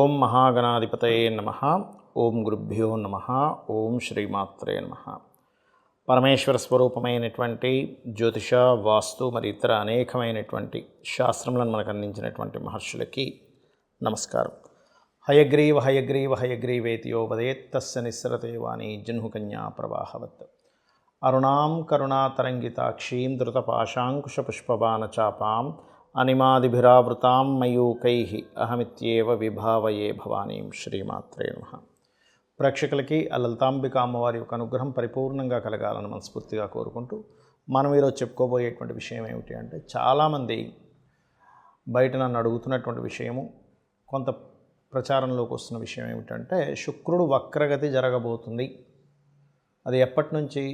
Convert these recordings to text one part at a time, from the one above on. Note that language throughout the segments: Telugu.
ఓం మహాగణాధిపతయే నమః. ఓం గురుభ్యో నమః. ఓం శ్రీమాత్రే నమః. పరమేశ్వర స్వరూపమైనటువంటి జ్యోతిష, వాస్తు మరి ఇతర అనేకమైనటువంటి శాస్త్రములను మనకు అందించినటువంటి మహర్షులకి నమస్కారం. హయగ్రీవ హయగ్రీవ హయగ్రీవేతి యో వదేత్ తస్య నిస్సరతే వాణి జహ్నుకన్యా ప్రవాహవత్. అరుణాం కరుణాతరంగితాక్షీం ధృతపాశాంకుశపుష్పబాణచాపాం అనిమాదిభిరావృతాం మయూకైః అహమిత్యేవ విభావయే భవానీం. శ్రీమాత్రే నమః. ప్రేక్షకులకి ఆ లలితాంబిక అమ్మవారి యొక్క అనుగ్రహం పరిపూర్ణంగా కలగాలని మనస్ఫూర్తిగా కోరుకుంటూ మనం ఈరోజు చెప్పుకోబోయేటువంటి విషయం ఏమిటి అంటే, చాలామంది బయట నన్ను అడుగుతున్నటువంటి విషయము, కొంత ప్రచారంలోకి వస్తున్న విషయం ఏమిటంటే, శుక్రుడు వక్రగతి జరగబోతుంది. అది ఎప్పటి నుంచి?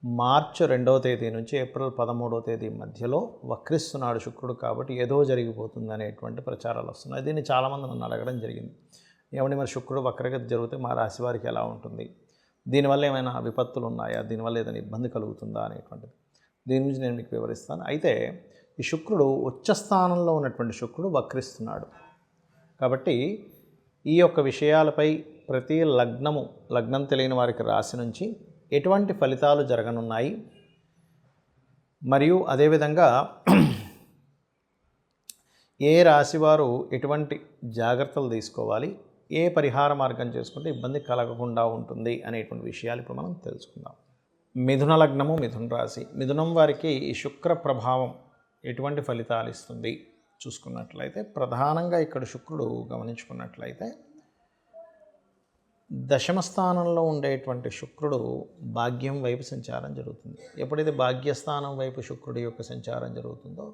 మార్చి 2వ తేదీ నుంచి ఏప్రిల్ 13వ తేదీ మధ్యలో వక్రిస్తున్నాడు శుక్రుడు, కాబట్టి ఏదో జరిగిపోతుంది అనేటువంటి ప్రచారాలు వస్తున్నాయి. దీన్ని చాలామంది నన్ను అడగడం జరిగింది. ఏమంటే మరి శుక్రుడు వక్రగతి జరిగితే మా రాశి వారికి ఎలా ఉంటుంది, దీనివల్ల ఏమైనా విపత్తులు ఉన్నాయా, దీనివల్ల ఏదైనా ఇబ్బంది కలుగుతుందా అనేటువంటిది, దీని గురించి నేను మీకు వివరిస్తాను. అయితే ఈ శుక్రుడు ఉచ్చ స్థానంలో ఉన్నటువంటి శుక్రుడు వక్రిస్తున్నాడు కాబట్టి ఈ యొక్క విషయాలపై ప్రతి లగ్నం తెలియని వారికి రాశి నుంచి ఎటువంటి ఫలితాలు జరగనున్నాయి, మరియు అదేవిధంగా ఏ రాశివారు ఎటువంటి జాగ్రత్తలు తీసుకోవాలి, ఏ పరిహార మార్గం చేసుకుంటే ఇబ్బంది కలగకుండా ఉంటుంది అనేటువంటి విషయాలు ఇప్పుడు మనం తెలుసుకుందాం. మిథున లగ్నము, మిథున రాశి. మిథునం వారికి ఈ శుక్ర ప్రభావం ఎటువంటి ఫలితాలు ఇస్తుంది చూసుకున్నట్లయితే, ప్రధానంగా ఇక్కడ శుక్రుడు గమనించుకున్నట్లయితే దశమ స్థానంలో ఉండేటువంటి శుక్రుడు భాగ్యం వైపు సంచారం జరుగుతుంది. ఎప్పుడైతే భాగ్యస్థానం వైపు శుక్రుడి యొక్క సంచారం జరుగుతుందో,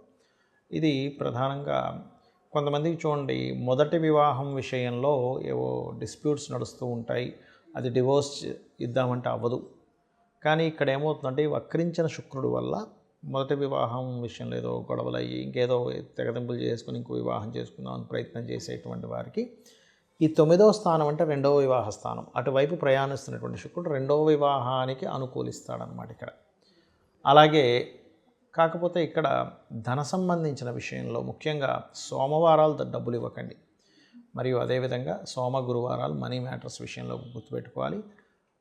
ఇది ప్రధానంగా కొంతమందికి చూడండి, మొదటి వివాహం విషయంలో ఏవో డిస్ప్యూట్స్ నడుస్తూ ఉంటాయి, అది డివోర్స్ ఇద్దామంటే అవ్వదు. కానీ ఇక్కడ ఏమవుతుందంటే, వక్రించిన శుక్రుడు వల్ల మొదటి వివాహం విషయంలో ఏదో గొడవలు అయ్యి ఇంకేదో తెగతింపులు చేసుకుని ఇంకో వివాహం చేసుకుందామని ప్రయత్నం చేసేటువంటి వారికి ఈ 9వ స్థానం అంటే 2వ వివాహ స్థానం, అటువైపు ప్రయాణిస్తున్నటువంటి శుక్రుడు 2వ వివాహానికి అనుకూలిస్తాడనమాట ఇక్కడ. అలాగే కాకపోతే ఇక్కడ ధన సంబంధించిన విషయంలో ముఖ్యంగా సోమవారాలు డబ్బులు ఇవ్వకండి, మరియు అదేవిధంగా సోమ గురువారాలు మనీ మ్యాటర్స్ విషయంలో గుర్తుపెట్టుకోవాలి.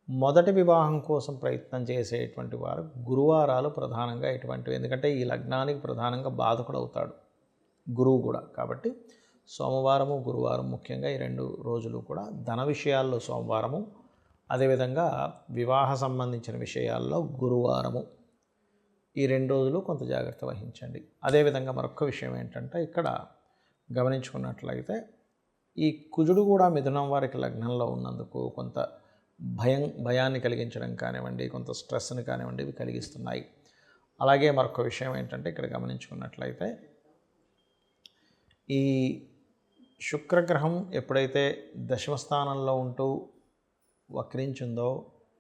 మొదటి వివాహం కోసం ప్రయత్నం చేసేటువంటి వారు గురువారాలు ప్రధానంగా ఎటువంటివి, ఎందుకంటే ఈ లగ్నానికి ప్రధానంగా బాధకుడు అవుతాడు గురువు కూడా. కాబట్టి సోమవారము గురువారం ముఖ్యంగా ఈ 2 రోజులు కూడా ధన విషయాల్లో సోమవారము, అదేవిధంగా వివాహ సంబంధించిన విషయాల్లో గురువారము, ఈ 2 రోజులు కొంత జాగ్రత్త వహించండి. అదేవిధంగా మరొక విషయం ఏంటంటే, ఇక్కడ గమనించుకున్నట్లయితే ఈ కుజుడు కూడా మిథునం వారికి లగ్నంలో ఉన్నందుకు కొంత భయాన్ని కలిగించడం కానివ్వండి, కొంత స్ట్రెస్ని కానివ్వండి, ఇవి కలిగిస్తున్నాయి. అలాగే మరొక విషయం ఏంటంటే, ఇక్కడ గమనించుకున్నట్లయితే ఈ శుక్రగ్రహం ఎప్పుడైతే దశమ స్థానంలో ఉంటూ వక్రించిందో,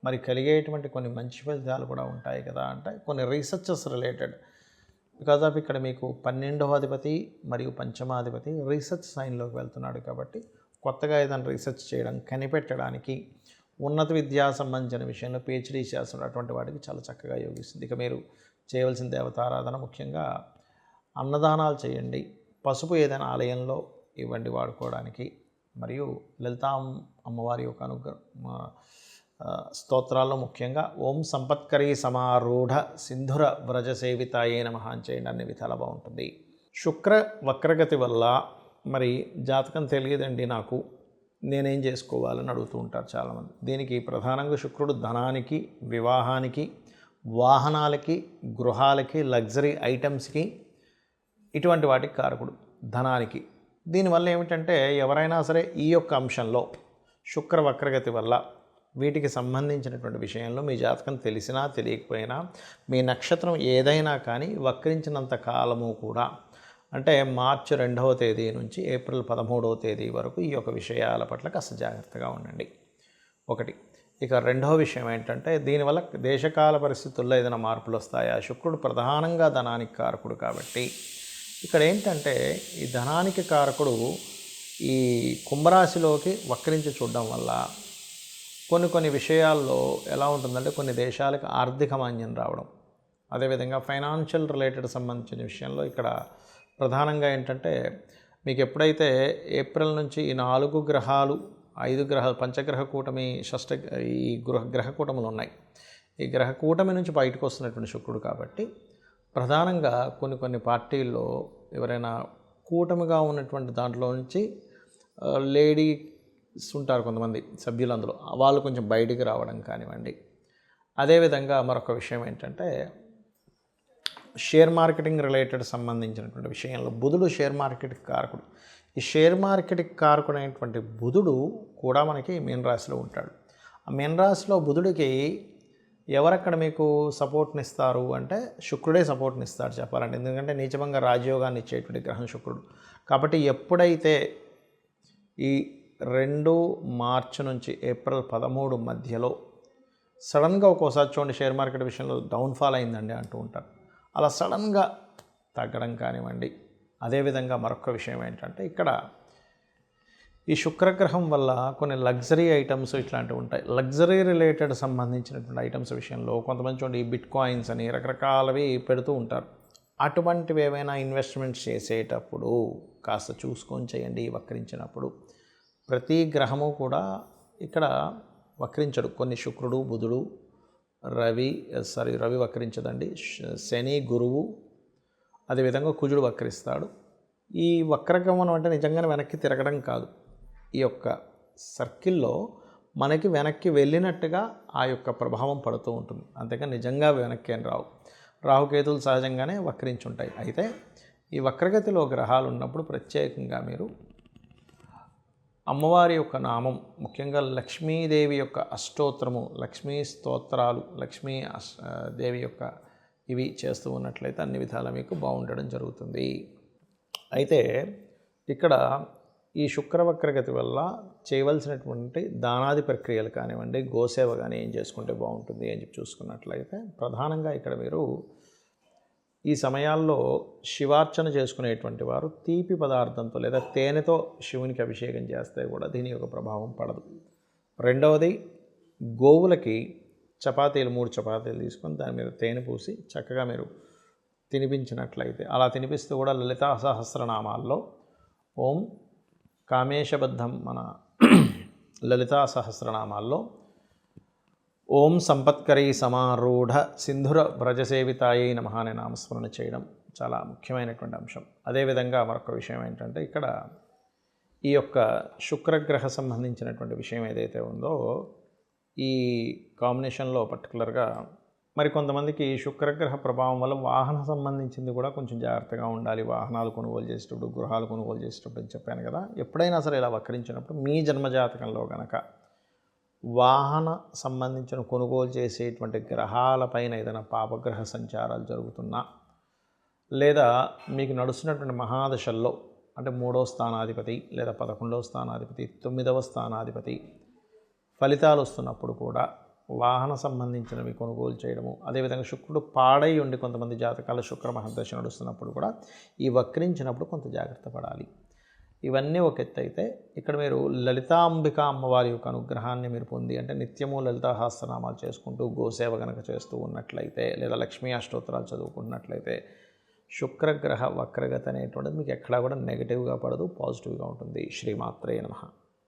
మరి కలిగేటువంటి కొన్ని మంచి ఫలితాలు కూడా ఉంటాయి కదా. అంటే కొన్ని రీసెర్చెస్ రిలేటెడ్, బికాజ్ ఆఫ్ ఇక్కడ మీకు 12వ అధిపతి మరియు 5వ అధిపతి రీసెర్చ్ సైన్లోకి వెళ్తున్నాడు. కాబట్టి కొత్తగా ఏదైనా రీసెర్చ్ చేయడం, కనిపెట్టడానికి, ఉన్నత విద్యా సంబంధించిన విషయంలో పిహెచ్డీ చేస్తున్నటువంటి వాటికి చాలా చక్కగా యోగిస్తుంది. ఇక మీరు చేయవలసిన దేవతారాధన ముఖ్యంగా అన్నదానాలు చేయండి, పసుపు ఏదైనా ఆలయంలో ఇవ్వండి వాడుకోవడానికి, మరియు లలితా అమ్మవారి యొక్క స్తోత్రాల్లో ముఖ్యంగా ఓం సంపత్కరీ సమారూఢ సింధుర వ్రజ సేవితాయే నమః అని చేయండి, అన్ని విధాలా బాగుంటుంది. శుక్ర వక్రగతి వల్ల మరి జాతకం తెలియదండి నాకు, నేనేం చేసుకోవాలని అడుగుతూ ఉంటారు చాలామంది. దీనికి ప్రధానంగా శుక్రుడు ధనానికి, వివాహానికి, వాహనాలకి, గృహాలకి, లగ్జరీ ఐటమ్స్కి, ఇటువంటి వాటికి కారకుడు ధనానికి. దీనివల్ల ఏమిటంటే, ఎవరైనా సరే ఈ యొక్క అంశంలో శుక్ర వక్రగతి వల్ల వీటికి సంబంధించినటువంటి విషయంలో మీ జాతకం తెలిసినా తెలియకపోయినా, మీ నక్షత్రం ఏదైనా కానీ వక్రించినంత కాలము కూడా, అంటే మార్చి 2వ తేదీ నుంచి ఏప్రిల్ 13వ తేదీ వరకు ఈ యొక్క విషయాల పట్ల కాస్త జాగ్రత్తగా ఉండండి. ఒకటి. ఇక 2వ విషయం ఏంటంటే, దీనివల్ల దేశకాల పరిస్థితుల్లో ఏదైనా మార్పులు వస్తాయా? శుక్రుడు ప్రధానంగా ధనానికి కారకుడు కాబట్టి ఇక్కడ ఏంటంటే, ఈ ధనానికి కారకుడు ఈ కుంభరాశిలోకి వక్రించి చూడడం వల్ల కొన్ని విషయాల్లో ఎలా ఉంటుందంటే, కొన్ని దేశాలకు ఆర్థిక మాంద్యం రావడం, అదేవిధంగా ఫైనాన్షియల్ రిలేటెడ్ సంబంధించిన విషయంలో ఇక్కడ ప్రధానంగా ఏంటంటే మీకు ఎప్పుడైతే ఏప్రిల్ నుంచి ఈ 4 గ్రహాలు 5 గ్రహాలు పంచగ్రహ కూటమి ఈ గ్రహ కూటములు ఉన్నాయి. ఈ గ్రహ కూటమి నుంచి బయటకు వస్తున్నటువంటి శుక్రుడు కాబట్టి ప్రధానంగా కొన్ని పార్టీల్లో ఎవరైనా కూటమిగా ఉన్నటువంటి దాంట్లో నుంచి లేడీస్ ఉంటారు కొంతమంది సభ్యులందులో, వాళ్ళు కొంచెం బయటికి రావడం కానివ్వండి. అదేవిధంగా మరొక విషయం ఏంటంటే షేర్ మార్కెటింగ్ రిలేటెడ్ సంబంధించినటువంటి విషయంలో బుధుడు షేర్ మార్కెట్కి కారకుడు. ఈ షేర్ మార్కెట్కి కారకుడైనటువంటి బుధుడు కూడా మనకి మీనరాశిలో ఉంటాడు. ఆ మీనరాశిలో బుధుడికి ఎవరక్కడ మీకు సపోర్ట్ని ఇస్తారు అంటే శుక్రుడే సపోర్ట్ని ఇస్తాడు చెప్పాలంటే. ఎందుకంటే నీచభంగ రాజయోగాన్ని ఇచ్చేటువంటి గ్రహం శుక్రుడు. కాబట్టి ఎప్పుడైతే ఈ 2 మార్చి నుంచి ఏప్రిల్ 13 మధ్యలో సడన్గా ఒక్కోసారి చూడండి షేర్ మార్కెట్ విషయంలో డౌన్ఫాల్ అయిందండి అంటూ ఉంటారు. అలా సడన్గా తగ్గడం కానివ్వండి. అదేవిధంగా మరొక విషయం ఏంటంటే ఇక్కడ ఈ శుక్రగ్రహం వల్ల కొన్ని లగ్జరీ ఐటమ్స్ ఇట్లాంటివి ఉంటాయి. లగ్జరీ రిలేటెడ్ సంబంధించినటువంటి ఐటమ్స్ విషయంలో కొంతమంది చూడండి ఈ బిట్ కాయిన్స్ అని రకరకాలవి పెడుతూ ఉంటారు. అటువంటివి ఏమైనా ఇన్వెస్ట్మెంట్స్ చేసేటప్పుడు కాస్త చూసుకొని చేయండి. వక్రించినప్పుడు ప్రతి గ్రహము కూడా ఇక్కడ వక్రించడు. కొన్ని శుక్రుడు, బుధుడు, రవి వక్రించదండి, శని, గురువు, అదేవిధంగా కుజుడు వక్రిస్తాడు. ఈ వక్రగమనం అంటే నిజంగానే వెనక్కి తిరగడం కాదు. ఈ యొక్క సర్కిల్లో మనకి వెనక్కి వెళ్ళినట్టుగా ఆ యొక్క ప్రభావం పడుతూ ఉంటుంది. అంతేకాని నిజంగా వెనక్కి అని రావు. రాహుకేతులు సహజంగానే వక్రించి ఉంటాయి. అయితే ఈ వక్రగతిలో గ్రహాలు ఉన్నప్పుడు ప్రత్యేకంగా మీరు అమ్మవారి యొక్క నామం, ముఖ్యంగా లక్ష్మీదేవి యొక్క అష్టోత్తరము, లక్ష్మీ స్తోత్రాలు, దేవి యొక్క ఇవి చేస్తూ ఉన్నట్లయితే అన్ని విధాలా మీకు బాగుండడం జరుగుతుంది. అయితే ఇక్కడ ఈ శుక్రవక్రగతి వల్ల చేయవలసినటువంటి దానాది ప్రక్రియలు కానివ్వండి, గోసేవ కానీ ఏం చేసుకుంటే బాగుంటుంది అని చెప్పి చూసుకున్నట్లయితే ప్రధానంగా ఇక్కడ మీరు ఈ సమయాల్లో శివార్చన చేసుకునేటువంటి వారు తీపి పదార్థంతో లేదా తేనెతో శివునికి అభిషేకం చేస్తే కూడా దీని యొక్క ప్రభావం పడదు. రెండవది, గోవులకి 3 చపాతీలు తీసుకొని దాని మీద తేనె పూసి చక్కగా మీరు తినిపించినట్లయితే, అలా తినిపిస్తూ కూడా లలితా సహస్రనామాల్లో ఓం కామేశబద్ధం మన లలితా సహస్రనామాల్లో ఓం సంపత్కరీ సమారూఢ సింధుర వ్రజసేవితాయై నమః అనే నామస్మరణ చేయడం చాలా ముఖ్యమైనటువంటి అంశం. అదేవిధంగా మరొక విషయం ఏంటంటే ఇక్కడ ఈ యొక్క శుక్రగ్రహ సంబంధించినటువంటి విషయం ఏదైతే ఉందో ఈ కాంబినేషన్లో పర్టికులర్గా మరి కొంతమందికి శుక్రగ్రహ ప్రభావం వల్ల వాహన సంబంధించింది కూడా కొంచెం జాగ్రత్తగా ఉండాలి. వాహనాలు కొనుగోలు చేసేటప్పుడు, గృహాలు కొనుగోలు చేసేటప్పుడు అని చెప్పాను కదా. ఎప్పుడైనా సరే ఇలా వక్రించినప్పుడు మీ జన్మజాతకంలో కనుక వాహన సంబంధించిన కొనుగోలు చేసేటువంటి గ్రహాలపైన ఏదైనా పాపగ్రహ సంచారాలు జరుగుతున్నా, లేదా మీకు నడుస్తున్నటువంటి మహాదశల్లో అంటే 3వ స్థానాధిపతి లేదా 11వ స్థానాధిపతి, 9వ స్థానాధిపతి ఫలితాలు వస్తున్నప్పుడు కూడా వాహన సంబంధించినవి కొనుగోలు చేయడము, అదేవిధంగా శుక్రుడు పాడై ఉండి కొంతమంది జాతకాల శుక్ర మహర్దశ నడుస్తున్నప్పుడు కూడా ఈ వక్రించినప్పుడు కొంత జాగ్రత్త పడాలి. ఇవన్నీ ఒక ఎత్తు అయితే ఇక్కడ మీరు లలితాంబిక అమ్మవారి యొక్క అనుగ్రహాన్ని మీరు పొంది అంటే నిత్యము లలితా సహస్రనామాలు చేసుకుంటూ గోసేవ కనుక చేస్తూ ఉన్నట్లయితే లేదా లక్ష్మీ అష్టోత్తరాలు చదువుకున్నట్లయితే శుక్రగ్రహ వక్రగతి అనేటువంటిది మీకు ఎక్కడా కూడా నెగిటివ్గా పడదు, పాజిటివ్గా ఉంటుంది. శ్రీమాత్రే నమః.